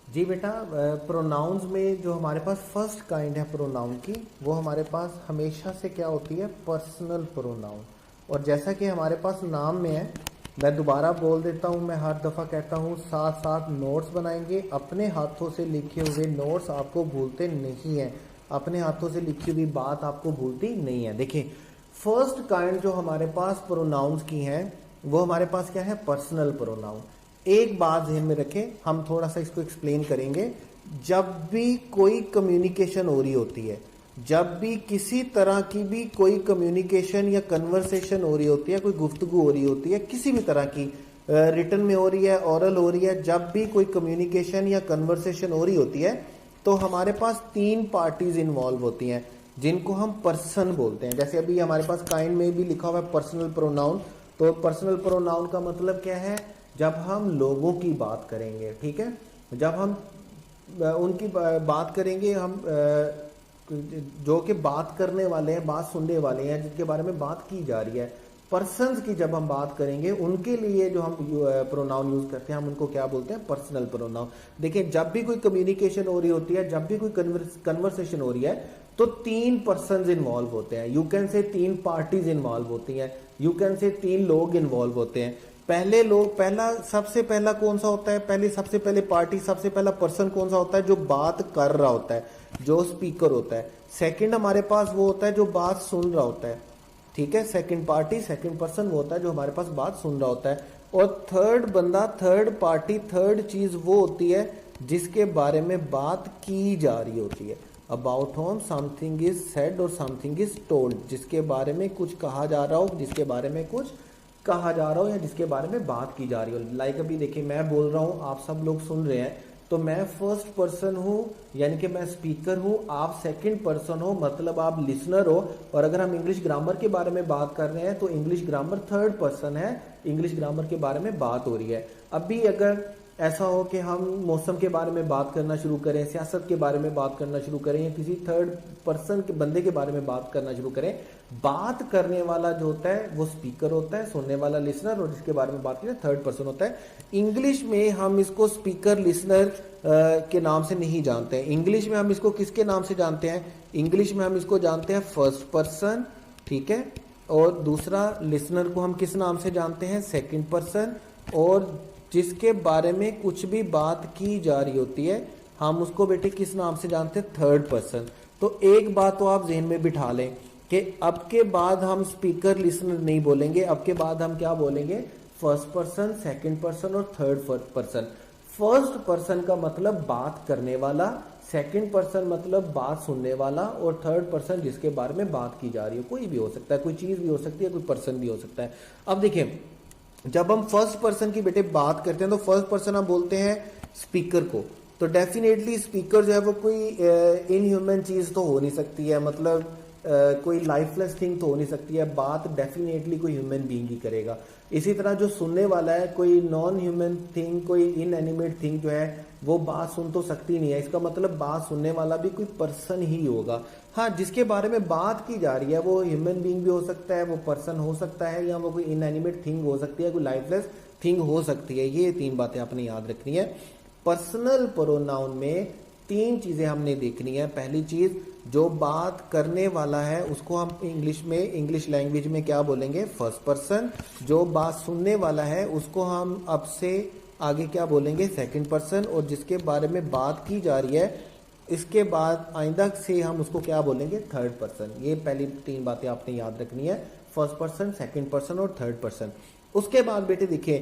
जी बेटा, प्रोनाउंस में जो हमारे पास फर्स्ट काइंड है प्रोनाउन की, वो हमारे पास हमेशा से क्या होती है, पर्सनल प्रोनाउन। और जैसा कि हमारे पास नाम में है, मैं दोबारा बोल देता हूँ, मैं हर दफ़ा कहता हूँ, साथ साथ नोट्स बनाएंगे। अपने हाथों से लिखे हुए नोट्स आपको भूलते नहीं हैं, अपने हाथों से लिखी हुई बात आपको भूलती नहीं है। देखिए, फर्स्ट काइंड जो हमारे पास प्रोनाउंस की हैं, वो हमारे पास क्या है, पर्सनल प्रोनाउन। एक बात ध्यान में रखें, हम थोड़ा सा इसको एक्सप्लेन करेंगे। जब भी कोई कम्युनिकेशन हो रही होती है, जब भी किसी तरह की भी कोई कम्युनिकेशन या कन्वर्सेशन हो रही होती है, कोई गुफ्तगू हो रही होती है, किसी भी तरह की, रिटन में हो रही है, ओरल हो रही है, जब भी कोई कम्युनिकेशन या कन्वर्सेशन हो रही होती है, तो हमारे पास तीन पार्टीज इन्वॉल्व होती हैं, जिनको हम पर्सन बोलते हैं। जैसे अभी हमारे पास काइंड में भी लिखा हुआ है पर्सनल प्रोनाउन। तो पर्सनल प्रोनाउन का मतलब क्या है, जब हम लोगों की बात करेंगे, ठीक है, जब हम उनकी बात करेंगे, हम जो कि बात करने वाले हैं, बात सुनने वाले हैं, जिनके बारे में बात की जा रही है, पर्सन्स की जब हम बात करेंगे, उनके लिए जो हम प्रोनाउन यूज करते हैं, हम उनको क्या बोलते हैं, पर्सनल प्रोनाउन। देखिए, जब भी कोई कम्युनिकेशन हो रही होती है, जब भी कोई कन्वर्सेशन हो रही है, तो तीन पर्सन इन्वॉल्व होते हैं। यू कैन से तीन पार्टीज इन्वॉल्व होती हैं, यू कैन से तीन लोग इन्वॉल्व होते हैं। पहले लोग, पहला, सबसे पहला कौन सा होता है, पहले सबसे पहले पार्टी, सबसे पहला पर्सन कौन सा होता है, जो बात कर रहा होता है, जो स्पीकर होता है। सेकंड हमारे पास वो होता है जो बात सुन रहा होता है, ठीक है, सेकंड पार्टी, सेकंड पर्सन वो होता है जो हमारे पास बात सुन रहा होता है। और थर्ड बंदा, थर्ड पार्टी, थर्ड चीज वो होती है जिसके बारे में बात की जा रही होती है। About home something is said और समथिंग इज टोल्ड, जिसके बारे में कुछ कहा जा रहा हो, जिसके बारे में कुछ कहा जा रहा हो, या जिसके बारे में बात की जा रही हो। लाइक अभी देखिए, मैं बोल रहा हूं, आप सब लोग सुन रहे हैं, तो मैं फर्स्ट पर्सन हूं, यानी कि मैं स्पीकर हूं, आप सेकंड पर्सन हो, मतलब आप लिसनर हो। और अगर हम इंग्लिश ग्रामर के बारे में बात कर रहे हैं, तो इंग्लिश ग्रामर थर्ड पर्सन है, इंग्लिश ग्रामर के बारे में बात हो रही है। अभी अगर ऐसा हो कि हम मौसम के बारे में बात करना शुरू करें, सियासत के बारे में बात करना शुरू करें, या किसी थर्ड पर्सन के बंदे के बारे में बात करना शुरू करें, बात करने वाला जो होता है वो स्पीकर होता है, सुनने वाला लिसनर, और जिसके बारे में बात करें थर्ड पर्सन होता है। इंग्लिश में हम इसको स्पीकर लिसनर के नाम से नहीं जानते हैं। इंग्लिश में हम इसको किसके नाम से जानते हैं, इंग्लिश में हम इसको जानते हैं फर्स्ट पर्सन, ठीक है, और दूसरा लिसनर को हम किस नाम से जानते हैं, सेकंड पर्सन, और जिसके बारे में कुछ भी बात की जा रही होती है, हम उसको बेटे किस नाम से जानते हैं, थर्ड पर्सन। तो एक बात तो आप जहन में बिठा लें कि अब के बाद हम स्पीकर लिसनर नहीं बोलेंगे, अब के बाद हम क्या बोलेंगे, फर्स्ट पर्सन, सेकंड पर्सन और थर्ड पर्सन। फर्स्ट पर्सन का मतलब बात करने वाला, सेकंड पर्सन मतलब बात सुनने वाला, और थर्ड पर्सन जिसके बारे में बात की जा रही है। कोई भी हो सकता है, कोई चीज भी हो सकती है, कोई पर्सन भी हो सकता है। अब देखिए, जब हम फर्स्ट पर्सन की बेटे बात करते हैं, तो फर्स्ट पर्सन हम बोलते हैं स्पीकर को। तो डेफिनेटली स्पीकर जो है वो कोई इनह्यूमन चीज तो हो नहीं सकती है, मतलब कोई लाइफलेस थिंग तो हो नहीं सकती है, बात डेफिनेटली कोई ह्यूमन बीइंग ही करेगा। इसी तरह जो सुनने वाला है, कोई नॉन ह्यूमन थिंग, कोई इनएनिमेट थिंग जो है वो बात सुन तो सकती नहीं है, इसका मतलब बात सुनने वाला भी कोई पर्सन ही होगा। हाँ, जिसके बारे में बात की जा रही है वो ह्यूमन बीइंग भी हो सकता है, वो पर्सन हो सकता है, या वो कोई इनएनिमेट थिंग हो सकती है, कोई लाइफलेस थिंग हो सकती है। ये तीन बातें आपने याद रखनी है। पर्सनल प्रोनाउन में तीन चीजें हमने देखनी है। पहली चीज, जो बात करने वाला है उसको हम इंग्लिश में, इंग्लिश लैंग्वेज में क्या बोलेंगे, फर्स्ट पर्सन। जो बात सुनने वाला है उसको हम अब से आगे क्या बोलेंगे, सेकंड पर्सन। और जिसके बारे में बात की जा रही है, इसके बाद आइंदा से हम उसको क्या बोलेंगे, थर्ड पर्सन। ये पहली तीन बातें आपने याद रखनी है, फर्स्ट पर्सन, सेकंड पर्सन और थर्ड पर्सन। उसके बाद बेटे देखिए,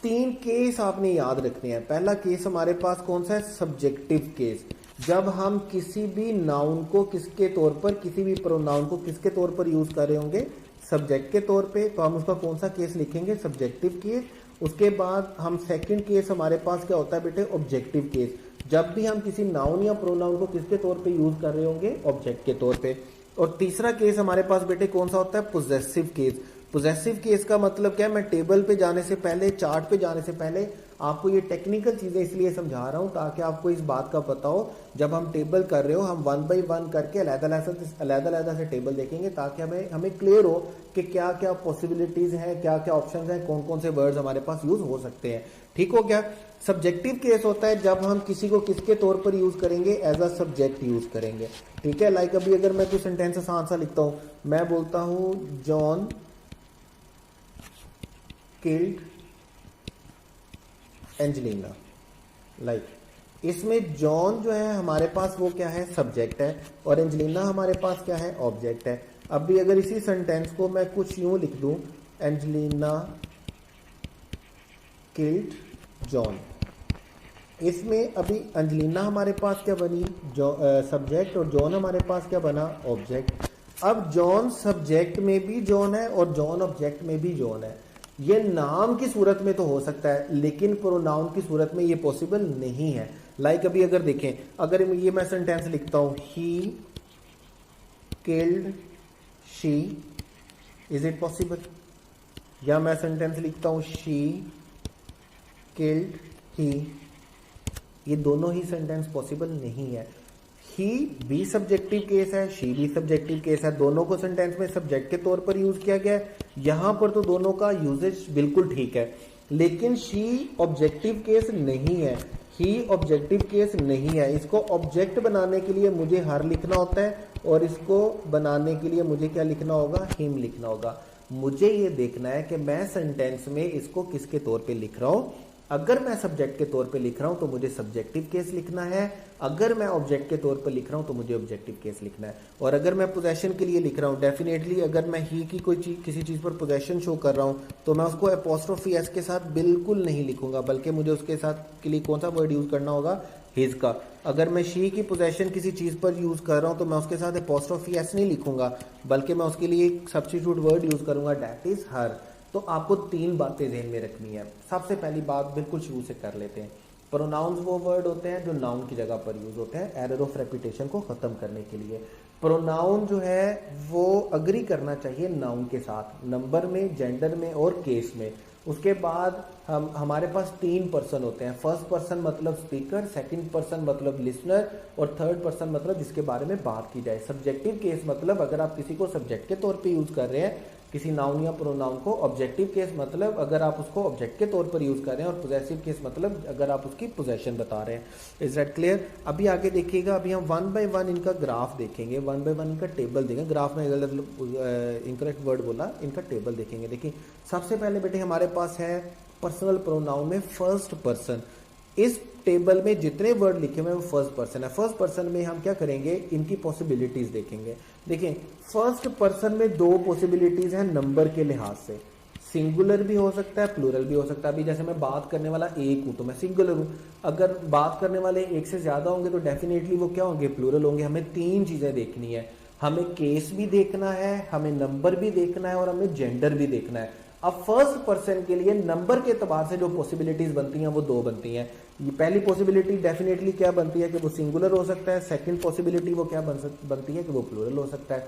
तीन केस आपने याद रखने हैं। पहला केस हमारे पास कौन सा है, सब्जेक्टिव केस। जब हम किसी भी नाउन को किसके तौर पर, किसी भी प्रोनाउन को किसके तौर पर यूज कर रहे होंगे, सब्जेक्ट के तौर पे, तो हम उसका कौन सा केस लिखेंगे, सब्जेक्टिव केस। उसके बाद हम सेकंड केस हमारे पास क्या होता है बेटे, ऑब्जेक्टिव केस। जब भी हम किसी नाउन या प्रोनाउन को किसके तौर पे यूज कर रहे होंगे, ऑब्जेक्ट के तौर पे। और तीसरा केस हमारे पास बेटे कौन सा होता है, पोजेसिव केस। पोजेसिव केस का मतलब क्या है, मैं टेबल पे जाने से पहले, चार्ट पे जाने से पहले आपको ये टेक्निकल चीजें इसलिए समझा रहा हूं ताकि आपको इस बात का पता हो, जब हम टेबल कर रहे हो हम 1 बाई 1 करके अलग से टेबल देखेंगे ताकि हमें क्लियर हो कि क्या क्या पॉसिबिलिटीज हैं, क्या क्या ऑप्शंस हैं, कौन कौन से वर्ड्स हमारे पास यूज हो सकते हैं। ठीक हो गया। सब्जेक्टिव केस होता है जब हम किसी को किसके तौर पर यूज करेंगे, एज अ सब्जेक्ट यूज करेंगे। ठीक है, लाइक अभी अगर मैं कोई सेंटेंस आसान सा लिखता हूं, मैं बोलता हूं जॉन किल्ड एंजेलिना, लाइक इसमें जॉन जो है हमारे पास वो क्या है, सब्जेक्ट है, और एंजेलिना हमारे पास क्या है, ऑब्जेक्ट है। अब भी अगर इसी सेंटेंस को मैं कुछ यूं लिख दूं, एंजेलिना किल्ड जॉन, इसमें अभी एंजेलिना हमारे पास क्या बनी, सब्जेक्ट, और जॉन हमारे पास क्या बना, ऑब्जेक्ट। अब जॉन सब्जेक्ट में भी जॉन है और जॉन ऑब्जेक्ट में भी जॉन है। ये नाम की सूरत में तो हो सकता है लेकिन प्रोनाउन की सूरत में ये पॉसिबल नहीं है। लाइक अभी अगर देखें, अगर ये मैं सेंटेंस लिखता हूं, he killed she, is it possible? या मैं सेंटेंस लिखता हूं शी किल्ड ही, ये दोनों ही सेंटेंस पॉसिबल नहीं है। ही भी सब्जेक्टिव केस है, शी भी सब्जेक्टिव केस है, दोनों को सेंटेंस में सब्जेक्ट के तौर पर यूज किया गया है। यहां पर तो दोनों का यूजेज बिल्कुल ठीक है, लेकिन शी ऑब्जेक्टिव केस नहीं है, ही ऑब्जेक्टिव केस नहीं है। इसको ऑब्जेक्ट बनाने के लिए मुझे हर लिखना होता है और इसको बनाने के लिए मुझे क्या लिखना होगा, हिम लिखना होगा। मुझे ये देखना है कि मैं सेंटेंस में इसको किसके तौर पे लिख रहा हूं। अगर मैं सब्जेक्ट के तौर पे लिख रहा हूं तो मुझे सब्जेक्टिव केस लिखना है, अगर मैं ऑब्जेक्ट के तौर पर लिख रहा हूं तो मुझे ऑब्जेक्टिव केस लिखना है। और अगर मैं पोजेशन के लिए लिख रहा हूं, डेफिनेटली अगर मैं ही की कोई चीज, किसी चीज पर पोजेशन शो कर रहा हूं तो मैं उसको एपोस्ट्रोफी एस के साथ बिल्कुल नहीं लिखूंगा, बल्कि मुझे उसके साथ के लिए कौन सा वर्ड यूज करना होगा, हिज का। अगर मैं शी की पोजेशन किसी चीज पर यूज कर रहा हूं तो मैं उसके साथ एपोस्ट्रोफी एस नहीं लिखूंगा, बल्कि मैं उसके लिए एक सब्स्टिट्यूट वर्ड यूज करूंगा, दैट इज हर। तो आपको 3 बातें ध्यान में रखनी है। सबसे पहली बात बिल्कुल शुरू से कर लेते हैं, प्रोनाउंस वो वर्ड होते हैं जो नाउन की जगह पर यूज होते हैं एरर ऑफ रेपिटेशन को खत्म करने के लिए। प्रोनाउन जो है वो अग्री करना चाहिए नाउन के साथ, नंबर में, जेंडर में और केस में। उसके बाद हमारे पास 3 पर्सन होते हैं, फर्स्ट पर्सन मतलब स्पीकर, सेकंड पर्सन मतलब लिसनर, और थर्ड पर्सन मतलब जिसके बारे में बात की जाए। सब्जेक्टिव केस मतलब अगर आप किसी को सब्जेक्ट के तौर पे यूज कर रहे हैं किसी नाउन या प्रोनाउन को, ऑब्जेक्टिव केस मतलब अगर आप उसको ऑब्जेक्ट के तौर पर यूज कर रहे हैं, और पोजेसिव केस मतलब अगर आप उसकी पोजेशन बता रहे हैं। Is that clear? अभी आगे देखिएगा, अभी हम 1 बाय 1 इनका ग्राफ देखेंगे, 1 बाय 1 इनका टेबल देखेंगे। ग्राफ में इनकरेक्ट वर्ड बोला, इनका टेबल देखेंगे। देखिए सबसे पहले बेटे हमारे पास है पर्सनल प्रोनाउन में फर्स्ट पर्सन। इस टेबल में जितने वर्ड लिखे हुए हैं वो फर्स्ट पर्सन है। फर्स्ट पर्सन में हम क्या करेंगे, इनकी पॉसिबिलिटीज देखेंगे। देखिए फर्स्ट पर्सन में 2 पॉसिबिलिटीज हैं नंबर के लिहाज से, सिंगुलर भी हो सकता है, प्लूरल भी हो सकता है। अभी जैसे मैं बात करने वाला एक हूं तो मैं सिंगुलर हूं, अगर बात करने वाले एक से ज्यादा होंगे तो डेफिनेटली वो क्या होंगे, प्लूरल होंगे। हमें 3 चीजें देखनी है, हमें केस भी देखना है, हमें नंबर भी देखना है और हमें जेंडर भी देखना है। अब फर्स्ट पर्सन के लिए नंबर के एतबार से जो पॉसिबिलिटीज बनती हैं वो 2 बनती हैं। ये पहली पॉसिबिलिटी डेफिनेटली क्या बनती है कि वो सिंगुलर हो सकता है, सेकंड पॉसिबिलिटी वो क्या बनती है कि वो प्लूरल हो सकता है।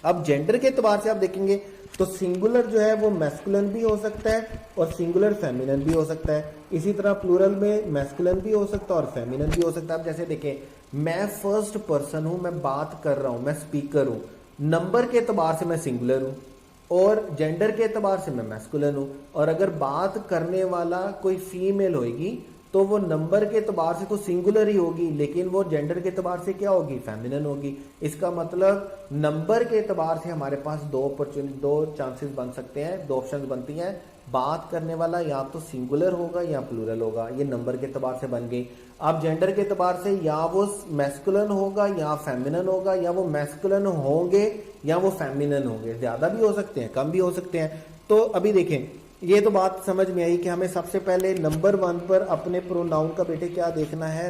अब जेंडर के एतबार से आप देखेंगे तो सिंगुलर जो है वो मैस्कुलिन भी हो सकता है और सिंगुलर फेमिनिन भी हो सकता है। इसी तरह प्लूरल में मैस्कुलिन भी हो सकता है और फेमिनिन भी हो सकता है। अब जैसे देखें, मैं फर्स्ट पर्सन हूं, मैं बात कर रहा हूं, मैं स्पीकर हूं, नंबर के एतबार से मैं सिंगुलर हूं और जेंडर के एतबार से मैं मैस्कुलिन हूं। और अगर बात करने वाला कोई फीमेल होगी तो वो नंबर के एतबार से तो सिंगुलर ही होगी, लेकिन वो जेंडर के एतबार से क्या होगी, फेमिनिन होगी। इसका मतलब नंबर के एतबार से हमारे पास 2 चांसेस बन सकते हैं, 2 ऑप्शन बनती हैं। बात करने वाला या तो सिंगुलर होगा या प्लूरल होगा, ये नंबर के एतबार से बन गई। अब जेंडर के एतबार से या वो मैस्कुलिन होगा या फेमिनिन होगा, या वो मैस्कुलिन होंगे या वो फेमिनिन होंगे। ज्यादा भी हो सकते हैं, कम भी हो सकते हैं। तो अभी देखें, ये तो बात समझ में आई कि हमें सबसे पहले नंबर 1 पर अपने प्रोनाउन का बेटे क्या देखना है,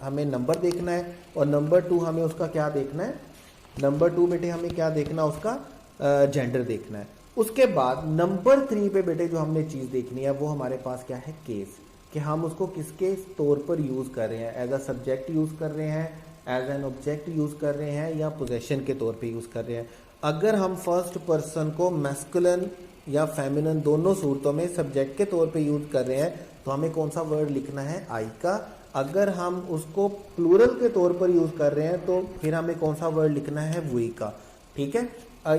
हमें नंबर देखना है, और नंबर 2 हमें उसका क्या देखना है, नंबर 2 बेटे हमें क्या देखना है, उसका जेंडर देखना है। उसके बाद नंबर 3 पे बेटे जो हमने चीज देखनी है वो हमारे पास क्या है, केस, कि हम उसको किसके तौर पर यूज कर रहे हैं, एज अ सब्जेक्ट यूज कर रहे हैं, एज एन ऑब्जेक्ट यूज कर रहे हैं, या पोजेशन के तौर पर यूज कर रहे हैं। अगर हम फर्स्ट पर्सन को मैस्कुलिन या फेमिनिन दोनों सूरतों में सब्जेक्ट के तौर पे यूज कर रहे हैं तो हमें कौन सा वर्ड लिखना है, आई का। अगर हम उसको प्लूरल के तौर पर यूज कर रहे हैं तो फिर हमें कौन सा वर्ड लिखना है, वी का। ठीक है,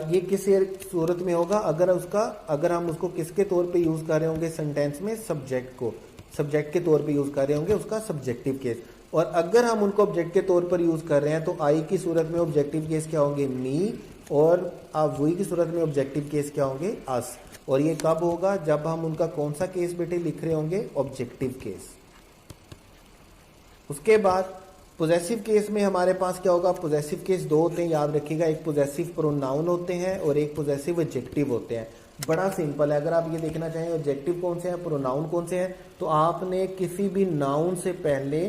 ये किस सूरत में होगा, अगर हम उसको किसके तौर पे यूज कर रहे होंगे सेंटेंस में, सब्जेक्ट के तौर पे यूज कर रहे होंगे, उसका सब्जेक्टिव केस। और अगर हम उनको ऑब्जेक्ट के तौर पर यूज कर रहे हैं तो आई की सूरत में ऑब्जेक्टिव केस क्या होंगे, मी, और वी की सूरत में ऑब्जेक्टिव केस क्या होंगे, अस। और ये कब होगा, जब हम उनका कौन सा केस बेटे लिख रहे होंगे, ऑब्जेक्टिव केस। उसके बाद पोजेसिव केस में हमारे पास क्या होगा, पोजेसिव केस दो होते हैं, याद रखिएगा, एक पोजेसिव प्रोनाउन होते हैं और एक पोजेसिव एडजेक्टिव होते हैं। बड़ा सिंपल है, अगर आप ये देखना चाहें एडजेक्टिव कौन से हैं, प्रोनाउन कौन से हैं, तो आपने किसी भी नाउन से पहले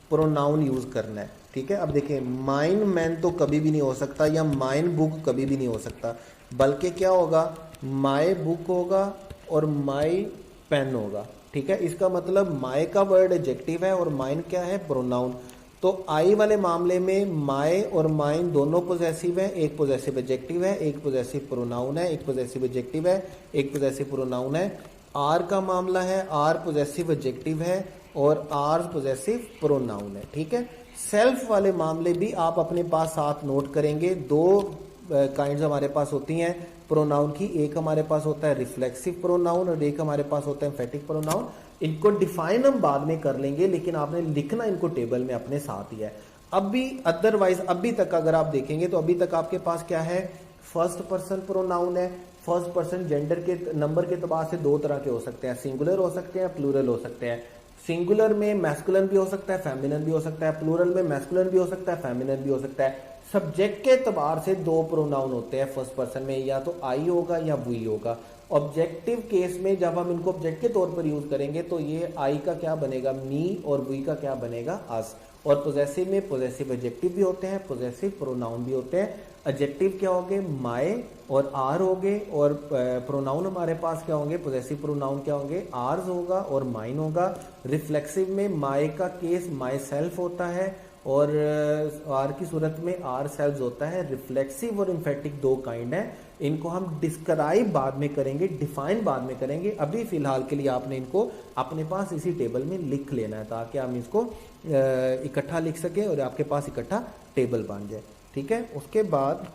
प्रोनाउन यूज करना है। ठीक है, अब देखिए माइन मैन तो कभी भी नहीं हो सकता, या माइन बुक कभी भी नहीं हो सकता, बल्कि क्या होगा, माई बुक होगा और माई पेन होगा। ठीक है, इसका मतलब माई का वर्ड एडजेक्टिव है और माइन क्या है, प्रोनाउन। तो आई वाले मामले में माई और माइन दोनों पोजेसिव है, एक पोजेसिव एडजेक्टिव है, एक पोजेसिव प्रोनाउन है, एक पोजेसिव एडजेक्टिव है, एक पोजेसिव प्रोनाउन है। आर का मामला है, आर पोजेसिव एडजेक्टिव है और आर पोजेसिव प्रोनाउन है। ठीक है, सेल्फ वाले मामले भी आप अपने पास साथ नोट करेंगे। दो काइंड्स हमारे पास होती हैं प्रोनाउन की, एक हमारे पास होता है रिफ्लेक्सिव प्रोनाउन और एक हमारे पास होता है एम्फेटिक प्रोनाउन। इनको डिफाइन हम बाद में कर लेंगे, लेकिन आपने लिखना इनको टेबल में अपने साथ ही है। अभी अदरवाइज अभी तक अगर आप देखेंगे तो अभी तक आपके पास क्या है, फर्स्ट पर्सन प्रोनाउन है। फर्स्ट पर्सन जेंडर के नंबर के एतबार से दो तरह के हो सकते हैं, सिंगुलर हो सकते हैं, प्लूरल हो सकते हैं। सिंगुलर में मैस्कुलिन भी हो सकता है, फेमिनिन भी हो सकता है, प्लूरल में मैस्कुलिन भी हो सकता है, फेमिनिन भी हो सकता है। सब्जेक्ट के एतबार से दो प्रोनाउन होते हैं फर्स्ट पर्सन में, या तो आई होगा या वी होगा। ऑब्जेक्टिव केस में जब हम इनको ऑब्जेक्ट के तौर पर यूज करेंगे तो ये आई का क्या बनेगा, मी, और वी का क्या बनेगा, अस। और पोजेसिव में पोजेसिव एडजेक्टिव भी होते हैं, पोजेसिव प्रोनाउन भी होते हैं। एडजेक्टिव क्या होंगे, माई और आर होंगे, और प्रोनाउन हमारे पास क्या होंगे, पोजेसिव प्रोनाउन क्या होंगे, आर्स होगा और माइन होगा। रिफ्लेक्सिव में माई का केस माई सेल्फ होता है और आर की सूरत में आर सेल्फ होता है। रिफ्लेक्सिव और इम्फेटिक दो काइंड है, इनको हम डिस्क्राइब बाद में करेंगे, डिफाइन बाद में करेंगे। अभी फिलहाल के लिए आपने इनको अपने पास इसी टेबल में लिख लेना है ताकि हम इसको इकट्ठा लिख सके और आपके पास इकट्ठा टेबल बन जाए। ठीक है, उसके बाद